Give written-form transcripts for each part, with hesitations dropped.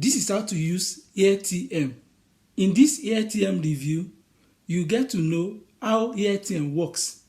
This is how to use AirTM. In this AirTM review, you get to know how AirTM works.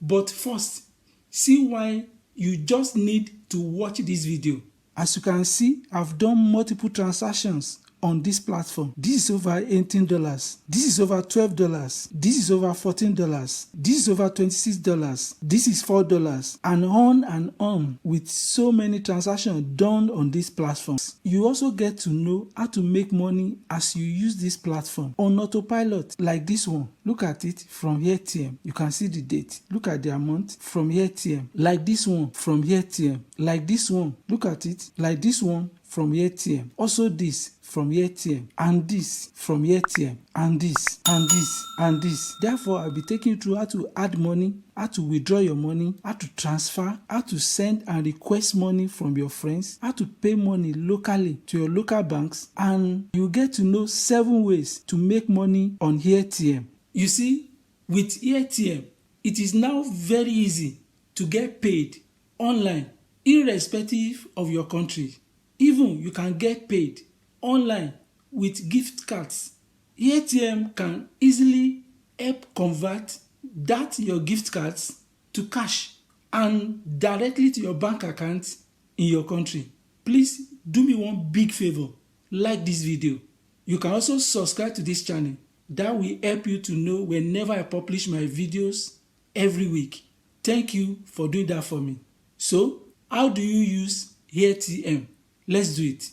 But first, see why you just need to watch this video. As you can see, I've done multiple transactions on this platform. This is over $18. This is over $12. This is over $14. This is over $26. This is $4, and on with so many transactions done on this platform. You also get to know how to make money as you use this platform on autopilot, like this one. Look at it from AirTM. You can see the date. Look at the amount from AirTM. Like this one from AirTM. Like this one. Look at it. Like this one from AirTM. Also this from AirTM, and this from AirTM, and this, and this, and this. Therefore, I'll be taking you through how to add money, how to withdraw your money, how to transfer, how to send and request money from your friends, how to pay money locally to your local banks, and you get to know 7 ways to make money on AirTM. You see, with AirTM, it is now very easy to get paid online, irrespective of your country. Even you can get paid online with gift cards. AirTM can easily help convert your gift cards to cash and directly to your bank account in your country. Please do me one big favor, like this video. You can also subscribe to this channel. That will help you to know whenever I publish my videos every week. Thank you for doing that for me. So, how do you use AirTM? Let's do it.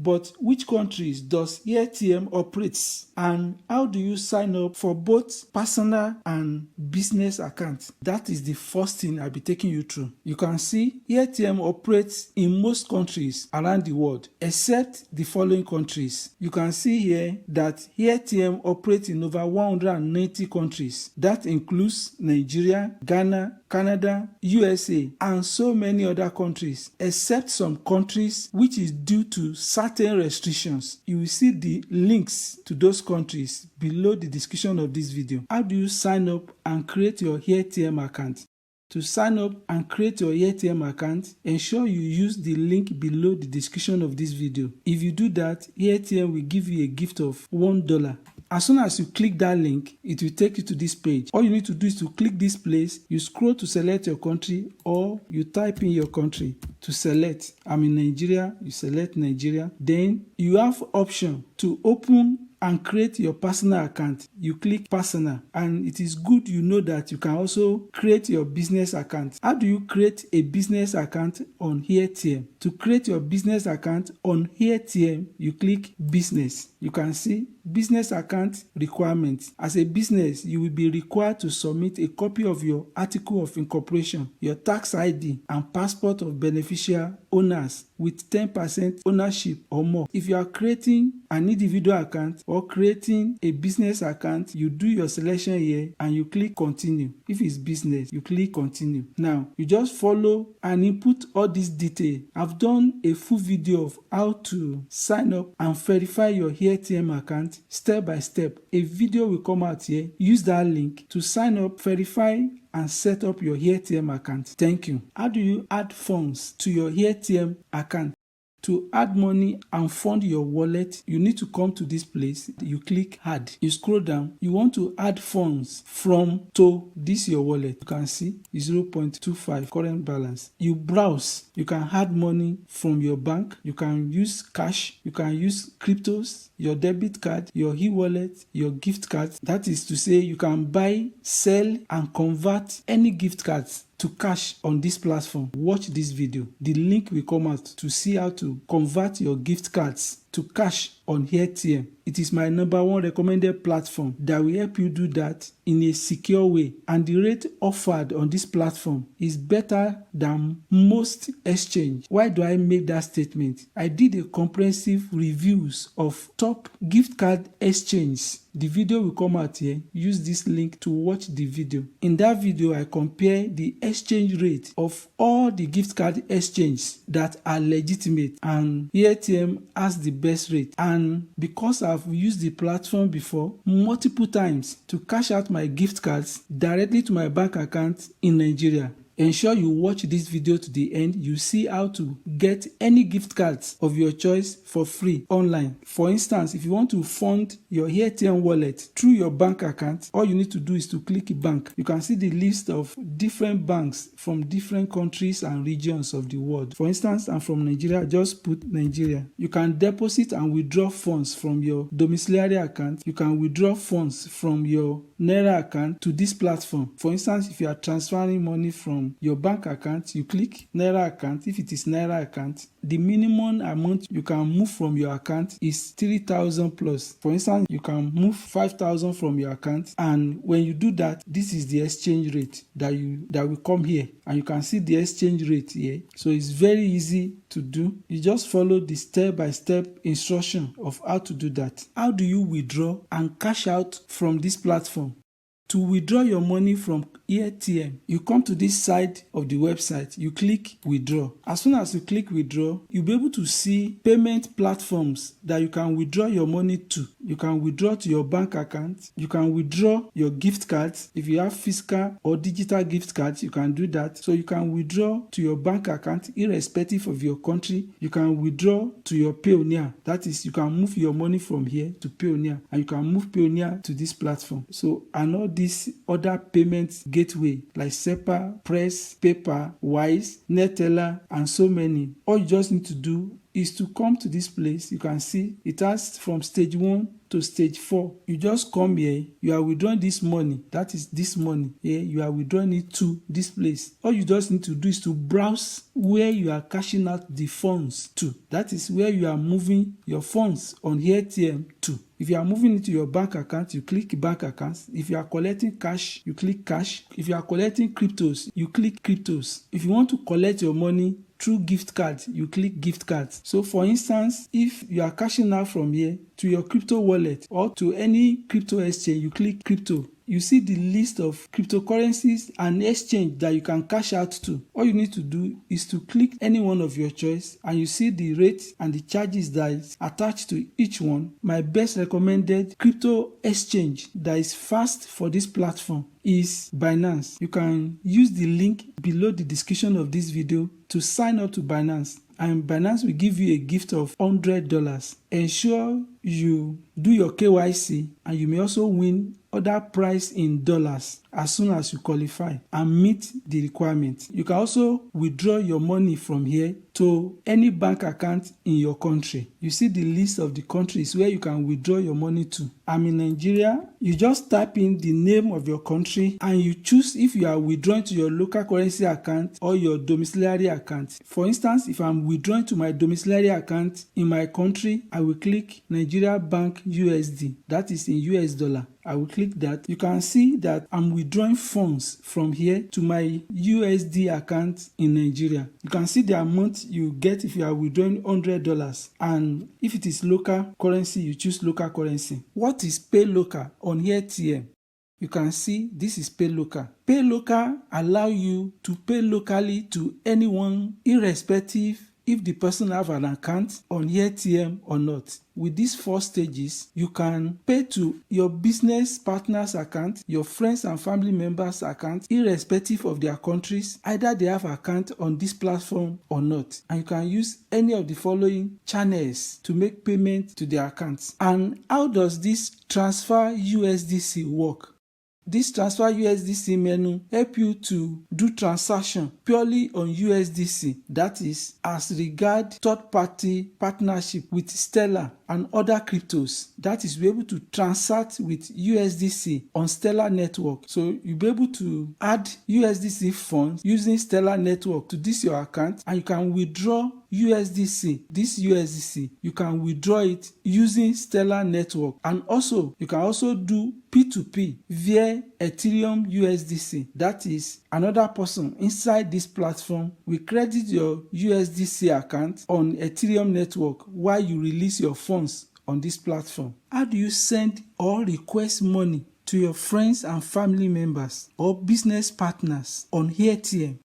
But which countries does AirTM operates, and how do you sign up for both personal and business accounts? That is the first thing I'll be taking you through. You can see AirTM operates in most countries around the world, except the following countries. You can see here that AirTM operates in over 190 countries. That includes Nigeria, Ghana, Canada, USA, and so many other countries, except some countries which is due to certain restrictions. You will see the links to those countries below the description of this video. How do you sign up and create your AirTM account? To sign up and create your AirTM account, ensure you use the link below the description of this video. If you do that, AirTM will give you a gift of $1. As soon as you click that link, it will take you to this page. All you need to do is to click this place, you scroll to select your country, or you type in your country to select. I'm in Nigeria, you select Nigeria. Then you have option to open and create your personal account. You click personal, and it is good you know that you can also create your business account. How do you create a business account on AirTM? To create your business account on AirTM, you click business. You can see business account requirements. As a business, you will be required to submit a copy of your article of incorporation, your tax ID, and passport of beneficial owners with 10% ownership or more. If you are creating an individual account or creating a business account, you do your selection here and you click continue. If it's business, you click continue. Now, you just follow and input all these details. I've done a full video of how to sign up and verify your AirTM account step by step. A video will come out here. Use that link to sign up, verify, and set up your AirTM account. Thank you. How do you add funds to your AirTM account? To add money and fund your wallet, you need to come to this place. You click add. You scroll down. You want to add funds to this your wallet. You can see 0.25 current balance. You browse. You can add money from your bank. You can use cash. You can use cryptos, your debit card, your e-wallet, your gift card. That is to say, you can buy, sell, and convert any gift cards to cash on this platform. Watch this video. The link will come out to see how to convert your gift cards to cash on AirTM. It is my #1 recommended platform that will help you do that in a secure way, and the rate offered on this platform is better than most exchange. Why do I make that statement? I did a comprehensive reviews of top gift card exchanges. The video will come out here. Use this link to watch the video. In that video, I compare the exchange rate of all the gift card exchanges that are legitimate, and AirTM has the best rate. And because I've used the platform before multiple times to cash out my gift cards directly to my bank account in Nigeria, Ensure you watch this video to the end. You see how to get any gift cards of your choice for free online. For instance, if you want to fund your AirTM wallet through your bank account, all you need to do is to click bank. You can see the list of different banks from different countries and regions of the world. For instance, I'm from Nigeria. Just put Nigeria. You can deposit and withdraw funds from your domiciliary account. You can withdraw funds from your Naira account to this platform. For instance, if you are transferring money from your bank account, you click Naira account. If it is Naira account, the minimum amount you can move from your account is 3,000 plus. For instance, you can move 5,000 from your account, and when you do that, this is the exchange rate that will come here, and you can see the exchange rate here. So it's very easy to do. You just follow the step-by-step instruction of how to do that. How do you withdraw and cash out from this platform? To withdraw your money from AirTM, you come to this side of the website, you click withdraw. As soon as you click withdraw, you'll be able to see payment platforms that you can withdraw your money to. You can withdraw to your bank account. You can withdraw your gift cards. If you have physical or digital gift cards, you can do that. So you can withdraw to your bank account irrespective of your country. You can withdraw to your Payoneer. That is, you can move your money from here to Payoneer, and you can move Payoneer to this platform. So, and all these other payment gateway like SEPA, Press, Paper, Wise, Neteller, and so many. All you just need to do is to come to this place. You can see it has from stage 1 to stage 4. You just come here, you are withdrawing this money, that is this money here, you are withdrawing it to this place. All you just need to do is to browse where you are cashing out the funds to. That is where you are moving your funds on AirTM to. If you are moving it to your bank account, you click bank account. If you are collecting cash, you click cash. If you are collecting cryptos, you click cryptos. If you want to collect your money through gift cards, you click gift cards. So for instance, if you are cashing out from here to your crypto wallet or to any crypto exchange, you click crypto. You see the list of cryptocurrencies and exchange that you can cash out to. All you need to do is to click any one of your choice, and you see the rate and the charges that is attached to each one. My best recommended crypto exchange that is fast for this platform is Binance. You can use the link below the description of this video to sign up to Binance, and Binance will give you a gift of $100. Ensure you do your KYC, and you may also win other prize in dollars as soon as you qualify and meet the requirement. You can also withdraw your money from here to any bank account in your country. You see the list of the countries where you can withdraw your money to. I'm in Nigeria. You just type in the name of your country and you choose if you are withdrawing to your local currency account or your domiciliary account. For instance, if I'm withdrawing to my domiciliary account in my country, I will click Nigeria Bank USD. That is in US dollar. I will click that. You can see that I'm withdrawing funds from here to my USD account in Nigeria. You can see the amount you get if you are withdrawing $100, and if it is local currency, you choose local currency. What is Pay Local on AirTM? You can see this is Pay Local. Pay Local allow you to pay locally to anyone irrespective if the person have an account on AirTM or not. With these 4 stages, you can pay to your business partner's account, your friends and family members' account, irrespective of their countries, either they have account on this platform or not. And you can use any of the following channels to make payment to their accounts. And how does this transfer USDC work? This transfer USDC menu help you to do transaction purely on USDC. That is, as regard third-party partnership with Stellar and other cryptos. That is, we're able to transact with USDC on Stellar network. So you'll be able to add USDC funds using Stellar network to this your account, and you can withdraw USDC. This USDC, you can withdraw it using Stellar network, and also you can also do P2P via Ethereum USDC. That is, another person inside this platform will credit your USDC account on Ethereum network while you release your funds on this platform. How do you send or request money to your friends and family members or business partners on AirTM?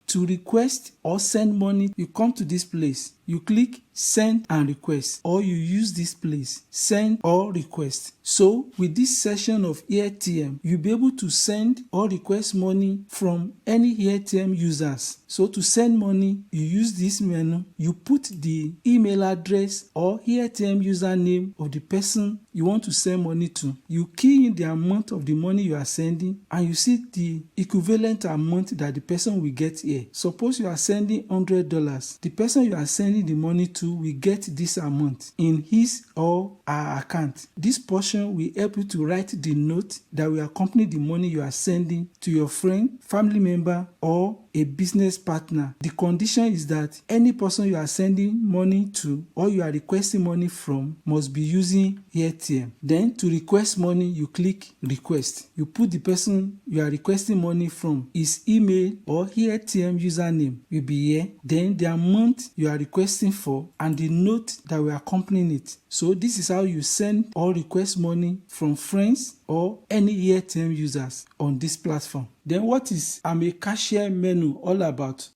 To request or send money, you come to this place. You click send and request, or you use this place, send or request. So with this session of AirTM, you'll be able to send or request money from any AirTM users. So to send money, you use this menu, you put the email address or AirTM username of the person you want to send money to. You key in the amount of the money you are sending, and you see the equivalent amount that the person will get here. Suppose you are sending $100. The person you are sending the money to will get this amount in his or her account. This portion will help you to write the note that will accompany the money you are sending to your friend, family member, or a business partner. The condition is that any person you are sending money to or you are requesting money from must be using AirTM. Then to request money, you click request. You put the person you are requesting money from, his email or AirTM username will be here, then the amount you are requesting for, and the note that will accompany it. So this is how you send or request money from friends or any AirTM users on this platform. Then what is AirTM Cashier menu all about?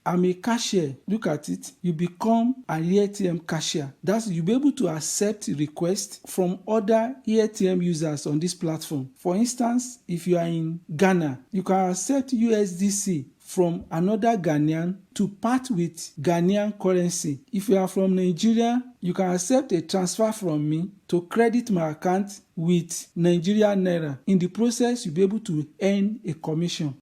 AirTM Cashier, look at it, you become an AirTM Cashier. That's, you'll be able to accept requests from other AirTM users on this platform. For instance, if you are in Ghana, you can accept USDC from another Ghanaian to part with Ghanaian currency. If you are from Nigeria, you can accept a transfer from me to credit my account with Nigerian Naira. In the process, you'll be able to earn a commission.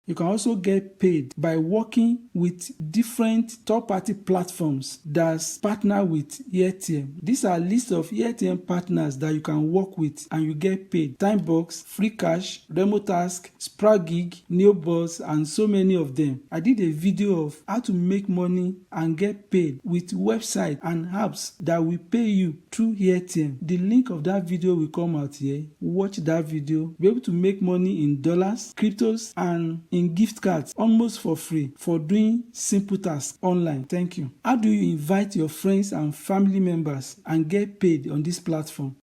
You can also get paid by working with different third-party platforms that partner with AirTM. These are a list of AirTM partners that you can work with and you get paid. Timebox, Free Cash, Remotask, Spragig, Neobuzz, and so many of them. I did a video of how to make money and get paid with websites and apps that will pay you through AirTM. The link of that video will come out here. Watch that video. Be able to make money in dollars, cryptos, and in gift cards almost for free for doing simple tasks online. Thank you. How do you invite your friends and family members and get paid on this platform?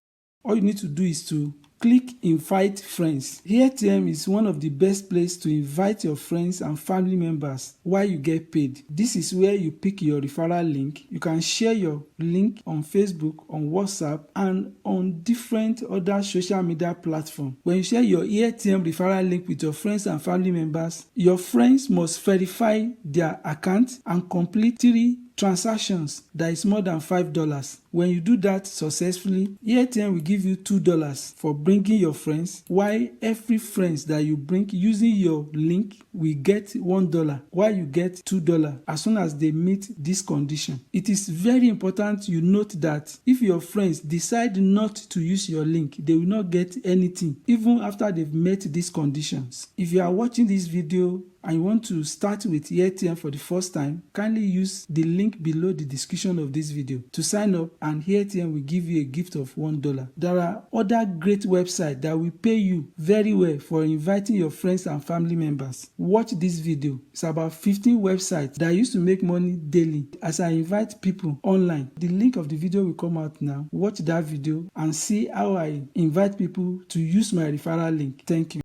All you need to do is to click invite friends. AirTM is one of the best places to invite your friends and family members while you get paid. This is where you pick your referral link. You can share your link on Facebook, on WhatsApp, and on different other social media platforms. When you share your AirTM referral link with your friends and family members, your friends must verify their account and complete 3 transactions that is more than $5. When you do that successfully, AirTM will give you $2 for bringing your friends, while every friends that you bring using your link will get $1, while you get $2 as soon as they meet this condition. It is very important you note that if your friends decide not to use your link, they will not get anything even after they've met these conditions. If you are watching this video and you want to start with AirTM for the first time, kindly use the link below the description of this video to sign up, and AirTM will give you a gift of $1. There are other great websites that will pay you very well for inviting your friends and family members. Watch this video. It's about 15 websites that used to make money daily as I invite people online. The link of the video will come out now. Watch that video and see how I invite people to use my referral link. Thank you.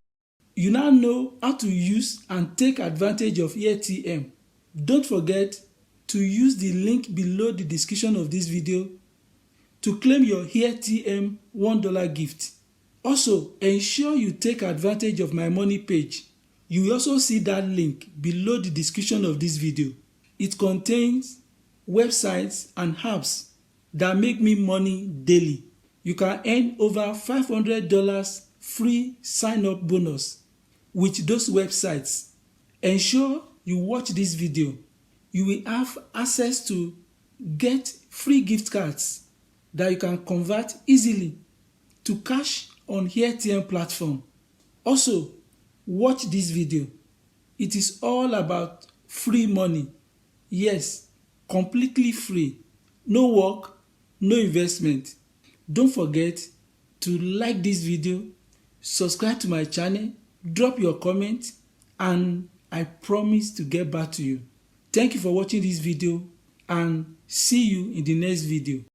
You now know how to use and take advantage of AirTM. Don't forget to use the link below the description of this video to claim your AirTM $1 gift. Also, ensure you take advantage of my money page. You will also see that link below the description of this video. It contains websites and apps that make me money daily. You can earn over $500 free sign-up bonus with those websites. Ensure you watch this video. You will have access to get free gift cards that you can convert easily to cash on AirTM platform. Also, watch this video. It is all about free money. Yes, completely free. No work, no investment. Don't forget to like this video, subscribe to my channel, drop your comment, and I promise to get back to you. Thank you for watching this video and see you in the next video.